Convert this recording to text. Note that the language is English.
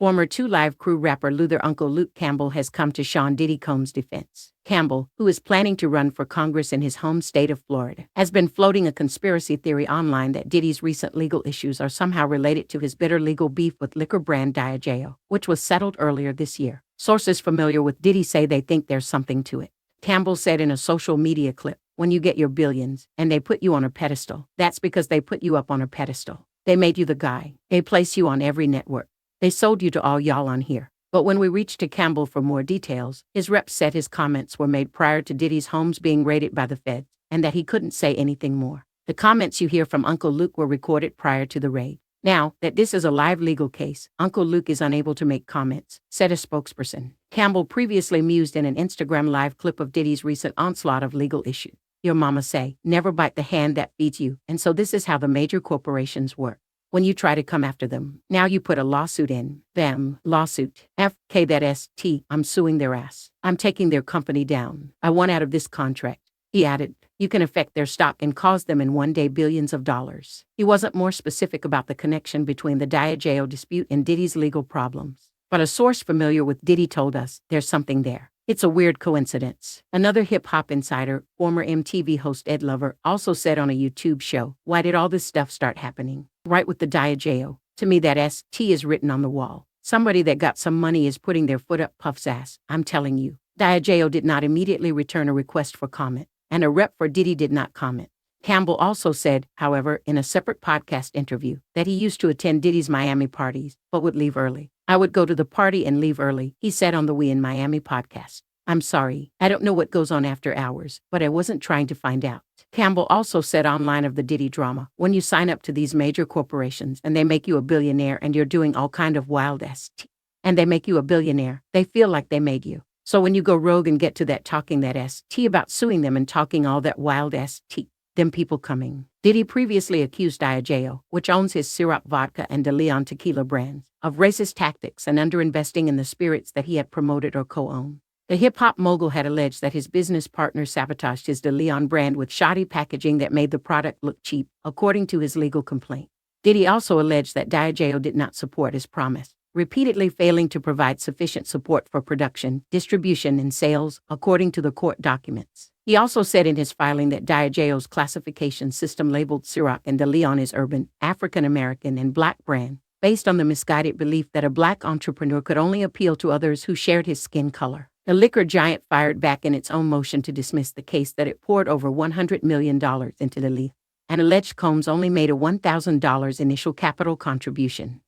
Former 2 Live Crew rapper Luther Uncle Luke Campbell has come to Sean Diddy Combs' defense. Campbell, who is planning to run for Congress in his home state of Florida, has been floating a conspiracy theory online that Diddy's recent legal issues are somehow related to his bitter legal beef with liquor brand Diageo, which was settled earlier this year. Sources familiar with Diddy say they think there's something to it. Campbell said in a social media clip, "When you get your billions, and they put you on a pedestal, that's because they put you up on a pedestal. They made you the guy. They place you on every network. They sold you to all y'all on here." But when we reached to Campbell for more details, his rep said his comments were made prior to Diddy's homes being raided by the feds, and that he couldn't say anything more. The comments you hear from Uncle Luke were recorded prior to the raid. Now that this is a live legal case, Uncle Luke is unable to make comments, said a spokesperson. Campbell previously mused in an Instagram live clip of Diddy's recent onslaught of legal issues. "Your mama say, never bite the hand that feeds you, and so this is how the major corporations work. When you try to come after them, now you put a lawsuit in. Them, lawsuit. FK I'm suing their ass. I'm taking their company down. I want out of this contract." He added, "You can affect their stock and cause them in one day billions of dollars." He wasn't more specific about the connection between the Diageo dispute and Diddy's legal problems. But a source familiar with Diddy told us there's something there. "It's a weird coincidence." Another hip-hop insider, former MTV host Ed Lover, also said on a YouTube show, "Why did all this stuff start happening? Right with the Diageo. To me that ST is written on the wall. Somebody that got some money is putting their foot up Puff's ass. I'm telling you." Diageo did not immediately return a request for comment, and a rep for Diddy did not comment. Campbell also said, however, in a separate podcast interview, that he used to attend Diddy's Miami parties, but would leave early. "I would go to the party and leave early," he said on the We in Miami podcast. "I'm sorry, I don't know what goes on after hours, but I wasn't trying to find out." Campbell also said online of the Diddy drama, "When you sign up to these major corporations and they make you a billionaire and you're doing all kind of wild ass and they make you a billionaire, they feel like they made you. So when you go rogue and get to that talking that ST about suing them and talking all that wild ST, them people coming." Diddy previously accused Diageo, which owns his Ciroc vodka and De Leon tequila brands, of racist tactics and underinvesting in the spirits that he had promoted or co-owned. The hip-hop mogul had alleged that his business partner sabotaged his De Leon brand with shoddy packaging that made the product look cheap, according to his legal complaint. Diddy also alleged that Diageo did not support his promise, repeatedly failing to provide sufficient support for production, distribution, and sales, according to the court documents. He also said in his filing that Diageo's classification system labeled Ciroc and De Leon as urban, African American, and Black brand, based on the misguided belief that a Black entrepreneur could only appeal to others who shared his skin color. The liquor giant fired back in its own motion to dismiss the case that it poured over $100 million into the leaf, and alleged Combs only made a $1,000 initial capital contribution.